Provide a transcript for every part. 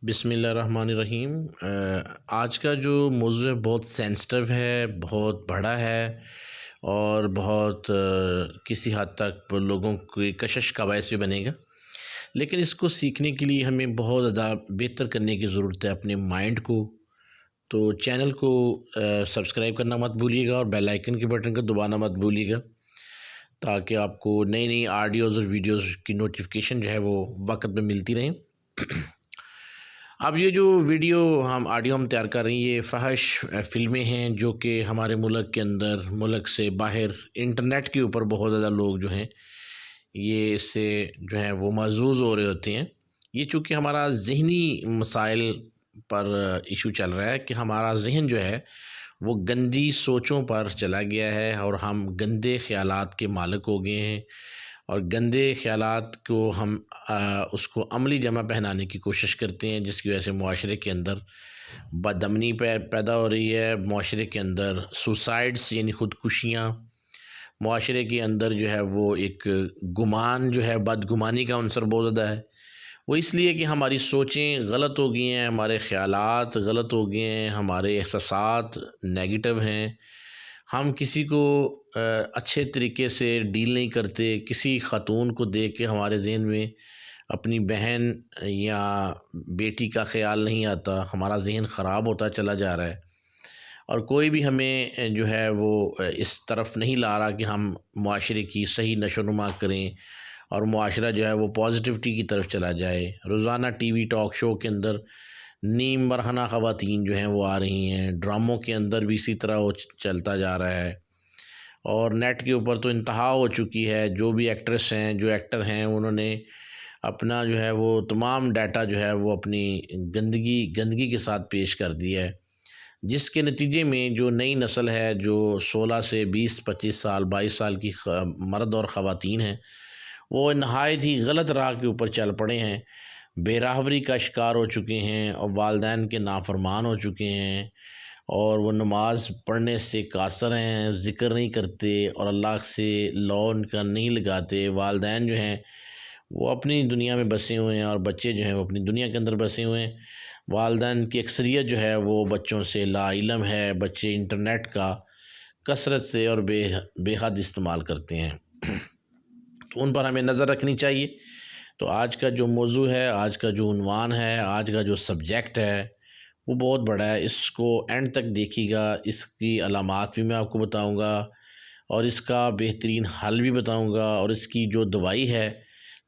بسم اللہ الرحمن الرحیم۔ آج کا جو موضوع ہے بہت سینسٹیو ہے، بہت بڑا ہے اور بہت کسی حد تک لوگوں کی کشش کا باعث بھی بنے گا، لیکن اس کو سیکھنے کے لیے ہمیں بہت زیادہ بہتر کرنے کی ضرورت ہے اپنے مائنڈ کو۔ تو چینل کو سبسکرائب کرنا مت بھولیے گا اور بیل آئیکن کے بٹن کو دبانا مت بھولیے گا، تاکہ آپ کو نئی نئی آڈیوز اور ویڈیوز کی نوٹیفیکیشن جو ہے وہ وقت پہ ملتی رہیں۔ اب یہ جو آڈیو ہم تیار کر رہے ہیں، یہ فحش فلمیں ہیں جو کہ ہمارے ملک کے اندر، ملک سے باہر انٹرنیٹ کے اوپر بہت زیادہ لوگ جو ہیں یہ اس سے جو ہیں وہ محظوظ ہو رہے ہوتے ہیں۔ یہ چونکہ ہمارا ذہنی مسائل پر ایشو چل رہا ہے کہ ہمارا ذہن جو ہے وہ گندی سوچوں پر چلا گیا ہے اور ہم گندے خیالات کے مالک ہو گئے ہیں، اور گندے خیالات کو ہم اس کو عملی جمع پہنانے کی کوشش کرتے ہیں، جس کی وجہ سے معاشرے کے اندر بد امنی پیدا ہو رہی ہے، معاشرے کے اندر سوسائڈس یعنی خودکشیاں، معاشرے کے اندر جو ہے وہ ایک گمان جو ہے، بدگمانی کا عنصر بہت زیادہ ہے۔ وہ اس لیے کہ ہماری سوچیں غلط ہو گئی ہیں، ہمارے خیالات غلط ہو گئے ہیں، ہمارے احساسات نیگیٹو ہیں، ہم کسی کو اچھے طریقے سے ڈیل نہیں کرتے۔ کسی خاتون کو دیکھ کے ہمارے ذہن میں اپنی بہن یا بیٹی کا خیال نہیں آتا، ہمارا ذہن خراب ہوتا چلا جا رہا ہے، اور کوئی بھی ہمیں جو ہے وہ اس طرف نہیں لا رہا کہ ہم معاشرے کی صحیح نشو و نما کریں اور معاشرہ جو ہے وہ پازیٹیوٹی کی طرف چلا جائے۔ روزانہ ٹی وی ٹاک شو کے اندر نیم برہنہ خواتین جو ہیں وہ آ رہی ہیں، ڈراموں کے اندر بھی اسی طرح وہ چلتا جا رہا ہے، اور نیٹ کے اوپر تو انتہا ہو چکی ہے۔ جو بھی ایکٹریس ہیں، جو ایکٹر ہیں، انہوں نے اپنا جو ہے وہ تمام ڈیٹا جو ہے وہ اپنی گندگی کے ساتھ پیش کر دیا ہے، جس کے نتیجے میں جو نئی نسل ہے، جو 16 سے 20 25 سال 22 سال کی مرد اور خواتین ہیں، وہ نہایت ہی غلط راہ کے اوپر چل پڑے ہیں، بے راہوری کا شکار ہو چکے ہیں اور والدین کے نافرمان ہو چکے ہیں، اور وہ نماز پڑھنے سے قاصر ہیں، ذکر نہیں کرتے اور اللہ سے لو ان کا نہیں لگاتے۔ والدین جو ہیں وہ اپنی دنیا میں بسے ہوئے ہیں اور بچے جو ہیں وہ اپنی دنیا کے اندر بسے ہوئے ہیں۔ والدین کی اکثریت جو ہے وہ بچوں سے لا علم ہے، بچے انٹرنیٹ کا کثرت سے اور بے حد استعمال کرتے ہیں، تو ان پر ہمیں نظر رکھنی چاہیے۔ تو آج کا جو موضوع ہے، آج کا جو عنوان ہے، آج کا جو سبجیکٹ ہے وہ بہت بڑا ہے۔ اس کو اینڈ تک دیکھیے گا، اس کی علامات بھی میں آپ کو بتاؤں گا اور اس کا بہترین حل بھی بتاؤں گا، اور اس کی جو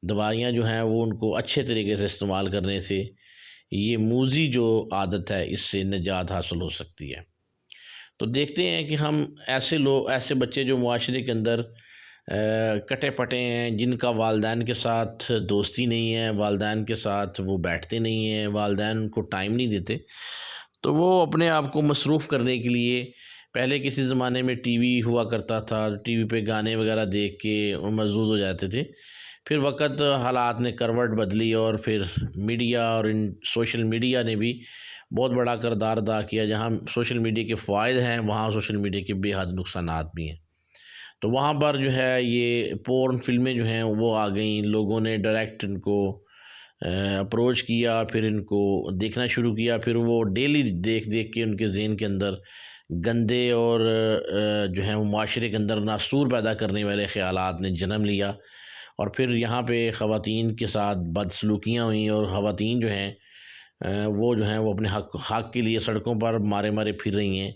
دوائیاں جو ہیں وہ ان کو اچھے طریقے سے استعمال کرنے سے یہ موذی جو عادت ہے اس سے نجات حاصل ہو سکتی ہے۔ تو دیکھتے ہیں کہ ہم ایسے بچے جو معاشرے کے اندر کٹے پٹے ہیں، جن کا والدین کے ساتھ دوستی نہیں ہے، والدین کے ساتھ وہ بیٹھتے نہیں ہیں، والدین کو ٹائم نہیں دیتے، تو وہ اپنے آپ کو مصروف کرنے کے لیے پہلے کسی زمانے میں ٹی وی ہوا کرتا تھا، ٹی وی پہ گانے وغیرہ دیکھ کے مضبوط ہو جاتے تھے۔ پھر وقت حالات نے کروٹ بدلی اور پھر میڈیا اور سوشل میڈیا نے بھی بہت بڑا کردار ادا کیا۔ جہاں سوشل میڈیا کے فوائد ہیں، وہاں سوشل میڈیا کے بے حد نقصانات بھی ہیں۔ تو وہاں پر جو ہے یہ پورن فلمیں جو ہیں وہ آ گئیں، لوگوں نے ڈائریکٹ ان کو اپروچ کیا، پھر ان کو دیکھنا شروع کیا، پھر وہ ڈیلی دیکھ کے ان کے ذہن کے اندر گندے اور جو ہیں وہ معاشرے کے اندر ناسور پیدا کرنے والے خیالات نے جنم لیا، اور پھر یہاں پہ خواتین کے ساتھ بدسلوکیاں ہوئیں، اور خواتین جو ہیں وہ اپنے حق کے لیے سڑکوں پر مارے پھر رہی ہیں۔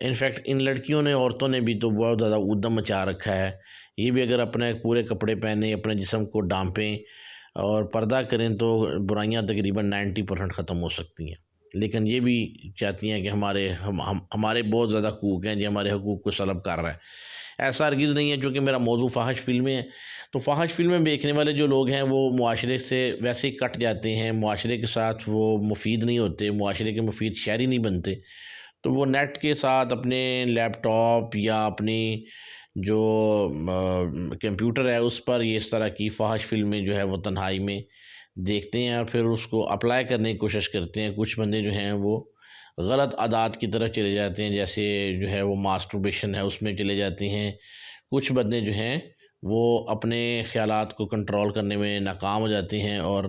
انفیکٹ ان لڑکیوں نے، عورتوں نے بھی تو بہت زیادہ ادھم مچا رکھا ہے۔ یہ بھی اگر اپنے پورے کپڑے پہنیں، اپنے جسم کو ڈانپیں اور پردہ کریں تو برائیاں تقریباً 90% ختم ہو سکتی ہیں، لیکن یہ بھی چاہتی ہیں کہ ہمارے بہت زیادہ حقوق ہیں، ہمارے حقوق کو سلب کر رہا ہے۔ ایسا ہرگز نہیں ہے، چونکہ میرا موضوع فحش فلمیں ہیں، تو فحش فلمیں دیکھنے والے جو لوگ ہیں وہ معاشرے سے ویسے ہی کٹ جاتے ہیں، معاشرے کے ساتھ وہ مفید نہیں ہوتے، معاشرے کے مفید شہری نہیں بنتے، تو وہ نیٹ کے ساتھ اپنے لیپ ٹاپ یا اپنی جو کمپیوٹر ہے اس پر یہ اس طرح کی فحش فلمیں جو ہے وہ تنہائی میں دیکھتے ہیں، اور پھر اس کو اپلائی کرنے کی کوشش کرتے ہیں۔ کچھ بندے جو ہیں وہ غلط عادات کی طرف چلے جاتے ہیں، جیسے جو ہے وہ ماسٹربیشن ہے اس میں چلے جاتے ہیں۔ کچھ بندے جو ہیں وہ اپنے خیالات کو کنٹرول کرنے میں ناکام ہو جاتے ہیں اور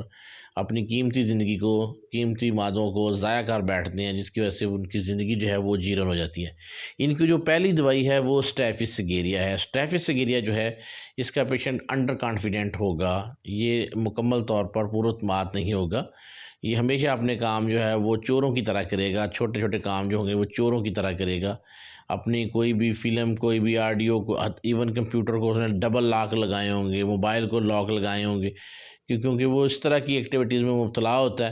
اپنی قیمتی زندگی کو، قیمتی مادوں کو ضائع کر بیٹھتے ہیں، جس کی وجہ سے ان کی زندگی جو ہے وہ جیرن ہو جاتی ہے۔ ان کی جو پہلی دوائی ہے وہ اسٹیفس سیگیریا ہے۔ اسٹیفس سیگیریا جو ہے اس کا پیشنٹ انڈر کانفیڈنٹ ہوگا، یہ مکمل طور پر پر اعتماد نہیں ہوگا، یہ ہمیشہ اپنے کام جو ہے وہ چوروں کی طرح کرے گا، چھوٹے چھوٹے کام جو ہوں گے وہ چوروں کی طرح کرے گا، اپنی کوئی بھی فلم، کوئی بھی آڈیو کو، ایون کمپیوٹر کو اس نے ڈبل لاک لگائے ہوں گے، موبائل کو لاک لگائے ہوں گے، کیونکہ وہ اس طرح کی ایکٹیویٹیز میں مبتلا ہوتا ہے،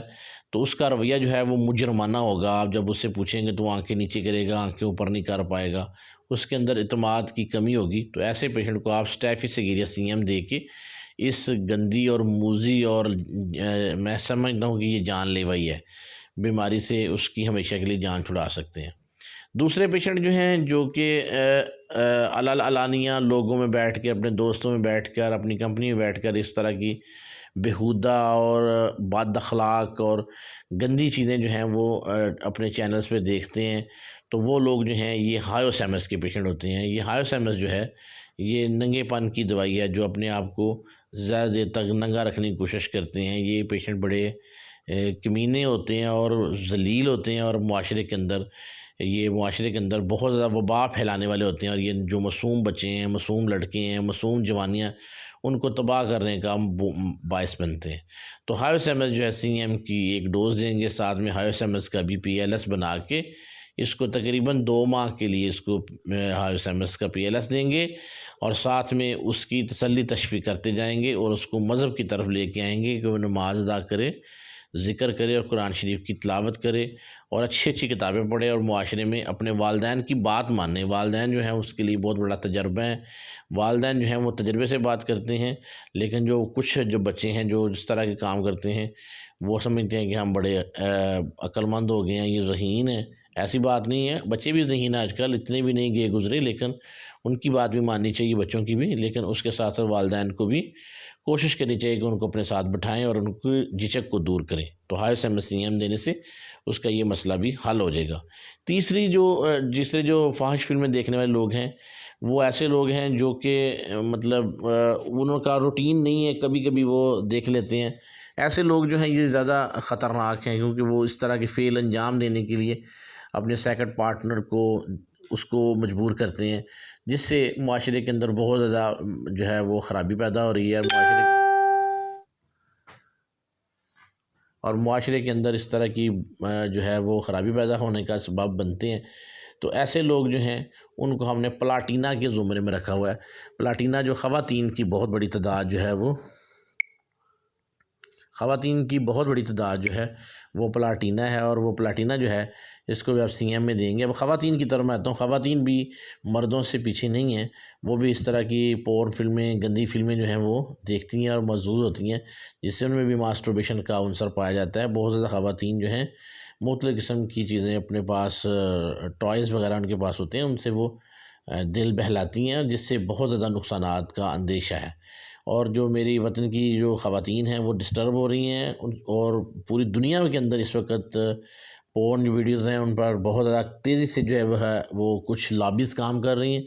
تو اس کا رویہ جو ہے وہ مجرمانہ ہوگا۔ آپ جب اس سے پوچھیں گے تو آنکھیں نیچے کرے گا، آنکھیں اوپر نہیں کر پائے گا، اس کے اندر اعتماد کی کمی ہوگی۔ تو ایسے پیشنٹ کو آپ اسٹیفس سیگیریا CM دے کے اس گندی اور موذی اور میں سمجھتا ہوں کہ یہ جان لیوا ہی ہے بیماری سے اس کی ہمیشہ کے لیے جان چھڑا سکتے ہیں۔ دوسرے پیشنٹ جو ہیں جو کہ علانیہ لوگوں میں بیٹھ کے، اپنے دوستوں میں بیٹھ کر، اپنی کمپنی میں بیٹھ کر اس طرح کی بیہودہ اور بد اخلاق اور گندی چیزیں جو ہیں وہ اپنے چینلز پہ دیکھتے ہیں، تو وہ لوگ جو ہیں یہ ہائیوسیمس کے پیشنٹ ہوتے ہیں۔ یہ ہائیوسیمس جو ہے یہ ننگے پن کی دوائی ہے، جو اپنے آپ کو زیادہ دیر تک ننگا رکھنے کی کوشش کرتے ہیں۔ یہ پیشنٹ بڑے کمینے ہوتے ہیں اور ذلیل ہوتے ہیں، اور معاشرے کے اندر بہت زیادہ وبا پھیلانے والے ہوتے ہیں، اور یہ جو معصوم بچے ہیں، معصوم لڑکے ہیں، معصوم جوانیاں، ان کو تباہ کرنے کا باعث بنتے ہیں۔ تو ہائیوسیمس جو ہے CM کی ایک ڈوز دیں گے، ساتھ میں ہائیوسیمس کا بھی PLS بنا کے اس کو تقریباً 2 ماہ کے لیے اس کو ہائیوسیمس کا PLS دیں گے، اور ساتھ میں اس کی تسلی تشفیع کرتے جائیں گے، اور اس کو مذہب کی طرف لے کے آئیں گے کہ وہ نماز ادا کرے، ذکر کرے، اور قرآن شریف کی تلاوت کرے، اور اچھی اچھی کتابیں پڑھے، اور معاشرے میں اپنے والدین کی بات مانے۔ والدین جو ہیں اس کے لیے بہت بڑا تجربہ ہے، والدین جو ہیں وہ تجربے سے بات کرتے ہیں، لیکن جو بچے ہیں جو اس طرح کے کام کرتے ہیں وہ سمجھتے ہیں کہ ہم بڑے عقل مند ہو گئے ہیں، یہ ذہین ہیں۔ ایسی بات نہیں ہے، بچے بھی ذہین ہیں آج کل، اتنے بھی نہیں گئے گزرے، لیکن ان کی بات بھی ماننی چاہیے، بچوں کی بھی، لیکن اس کے ساتھ ساتھ والدین کو بھی کوشش کرنی چاہیے کہ ان کو اپنے ساتھ بٹھائیں اور ان کی جھجک کو دور کریں۔ تو ہائیوسیمس CM دینے سے اس کا یہ مسئلہ بھی حل ہو جائے گا۔ تیسری جو فاحش فلمیں دیکھنے والے لوگ ہیں، وہ ایسے لوگ ہیں جو کہ مطلب ان کا روٹین نہیں ہے، کبھی کبھی وہ دیکھ لیتے ہیں۔ ایسے لوگ جو ہیں یہ زیادہ خطرناک ہیں، کیونکہ وہ اس طرح کے فعل انجام دینے کے لیے اپنے سیکنڈ پارٹنر کو اس کو مجبور کرتے ہیں، جس سے معاشرے کے اندر بہت زیادہ جو ہے وہ خرابی پیدا ہو رہی ہے، اور معاشرے کے اندر اس طرح کی جو ہے وہ خرابی پیدا ہونے کا سبب بنتے ہیں۔ تو ایسے لوگ جو ہیں ان کو ہم نے پلاٹینا کے زمرے میں رکھا ہوا ہے۔ پلاٹینا جو خواتین کی بہت بڑی تعداد جو ہے جو ہے وہ پلاٹینا ہے، اور وہ پلاٹینا جو ہے اس کو بھی آپ CM میں دیں گے۔ اب خواتین کی طرف میں آتا ہوں، خواتین بھی مردوں سے پیچھے نہیں ہیں، وہ بھی اس طرح کی پورن فلمیں، گندی فلمیں جو ہیں وہ دیکھتی ہیں اور محظوظ ہوتی ہیں، جس سے ان میں بھی ماسٹربیشن کا عنصر پایا جاتا ہے۔ بہت زیادہ خواتین جو ہیں مختلف قسم کی چیزیں اپنے پاس، ٹوائز وغیرہ ان کے پاس ہوتے ہیں، ان سے وہ دل بہلاتی ہیں، جس سے بہت زیادہ نقصانات کا اندیشہ ہے۔ اور جو میری وطن کی جو خواتین ہیں وہ ڈسٹرب ہو رہی ہیں، اور پوری دنیا کے اندر اس وقت پورن ویڈیوز ہیں، ان پر بہت زیادہ تیزی سے جو ہے وہ کچھ لابیز کام کر رہی ہیں،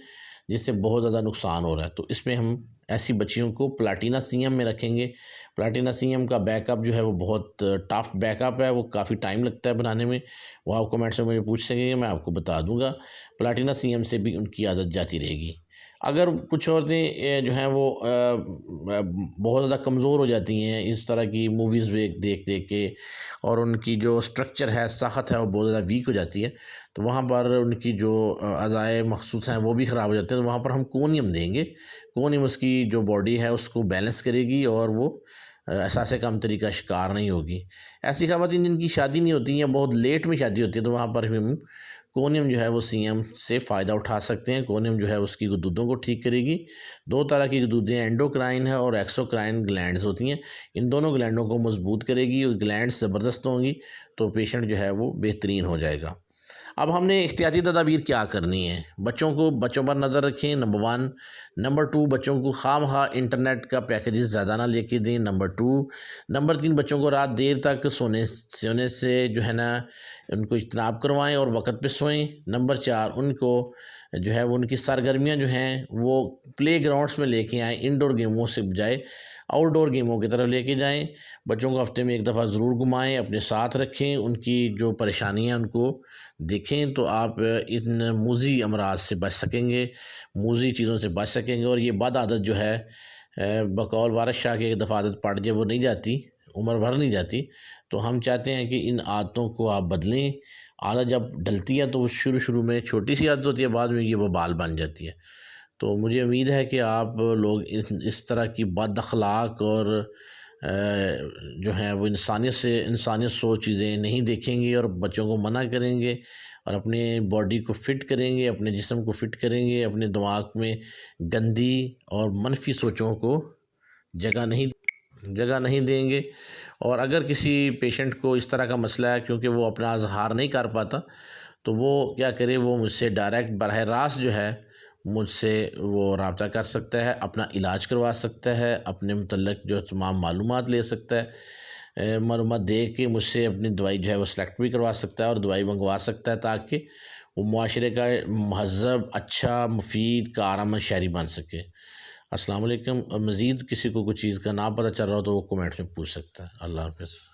جس سے بہت زیادہ نقصان ہو رہا ہے۔ تو اس میں ہم ایسی بچیوں کو پلاٹینا CM میں رکھیں گے۔ پلاٹینا CM کا بیک اپ جو ہے وہ بہت ٹف بیک اپ ہے، وہ کافی ٹائم لگتا ہے بنانے میں، وہ آپ کمنٹ سے مجھے پوچھ سکیں گے، میں آپ کو بتا دوں گا۔ پلاٹینا CM سے بھی ان کی عادت جاتی رہے گی۔ اگر کچھ عورتیں جو ہیں وہ بہت زیادہ کمزور ہو جاتی ہیں اس طرح کی موویز دیکھ کے، اور ان کی جو سٹرکچر ہے، ساخت ہے، وہ بہت زیادہ ویک ہو جاتی ہے، تو وہاں پر ان کی جو اعضائے مخصوص ہیں وہ بھی خراب ہو جاتے ہیں، تو وہاں پر ہم کونیم دیں گے۔ کونیم اس کی جو باڈی ہے اس کو بیلنس کرے گی، اور وہ احساس کمتری کا شکار نہیں ہوگی۔ ایسی خواتین جن کی شادی نہیں ہوتی یا بہت لیٹ میں شادی ہوتی ہے، تو وہاں پر ہم کونیم جو ہے وہ CM سے فائدہ اٹھا سکتے ہیں۔ کونیم جو ہے اس کی گدودوں کو ٹھیک کرے گی۔ 2 طرح کی گدودیں، اینڈوکرائن ہے اور ایکسوکرائن گلینڈز ہوتی ہیں، ان دونوں گلینڈوں کو مضبوط کرے گی، اور گلینڈز زبردست ہوں گی تو پیشنٹ جو ہے وہ بہترین ہو جائے گا۔ اب ہم نے احتیاطی تدابیر کیا کرنی ہے؟ بچوں پر نظر رکھیں، نمبر 1۔ نمبر 2، بچوں کو خواہ انٹرنیٹ کا پیکیجز زیادہ نہ لے کے دیں، نمبر 2۔ نمبر 3، بچوں کو رات دیر تک سونے سے جو ہے نا ان کو اجتناب کروائیں اور وقت پہ سوئیں۔ نمبر 4، ان کو جو ہے وہ ان کی سرگرمیاں جو ہیں وہ پلے گراؤنڈس میں لے کے آئیں، انڈور گیموں سے بجائے آؤٹ ڈور گیموں کی طرف لے کے جائیں۔ بچوں کو ہفتے میں ایک دفعہ ضرور گھمائیں، اپنے ساتھ رکھیں، ان کی جو پریشانیاں ان کو دیکھیں، تو آپ ان موذی امراض سے بچ سکیں گے، موذی چیزوں سے بچ سکیں گے۔ اور یہ بد عادت جو ہے بقول وارث شاہ کے ایک دفعہ عادت پڑ جائے وہ نہیں جاتی، عمر بھر نہیں جاتی، تو ہم چاہتے ہیں کہ ان عادتوں کو آپ بدلیں۔ عادت جب ڈلتی ہے تو وہ شروع میں چھوٹی سی عادت ہوتی ہے، بعد میں یہ وبال بن جاتی ہے۔ تو مجھے امید ہے کہ آپ لوگ اس طرح کی بد اخلاق اور جو ہیں وہ انسانیت سوچ چیزیں نہیں دیکھیں گے، اور بچوں کو منع کریں گے، اور اپنے باڈی کو فٹ کریں گے، اپنے جسم کو فٹ کریں گے، اپنے دماغ میں گندی اور منفی سوچوں کو جگہ نہیں دیں گے۔ اور اگر کسی پیشنٹ کو اس طرح کا مسئلہ ہے کیونکہ وہ اپنا اظہار نہیں کر پاتا، تو وہ کیا کرے، وہ مجھ سے ڈائریکٹ براہ راست جو ہے مجھ سے وہ رابطہ کر سکتا ہے، اپنا علاج کروا سکتا ہے، اپنے متعلق جو تمام معلومات لے سکتا ہے، معلومات دے کے مجھ سے اپنی دوائی جو ہے وہ سلیکٹ بھی کروا سکتا ہے اور دوائی منگوا سکتا ہے، تاکہ وہ معاشرے کا مہذب، اچھا، مفید، کارآمد شہری بن سکے۔ السلام علیکم۔ اور مزید کسی کو کوئی چیز کا نہ پتہ چل رہا ہو تو وہ کومنٹ میں پوچھ سکتا ہے۔ اللہ حافظ۔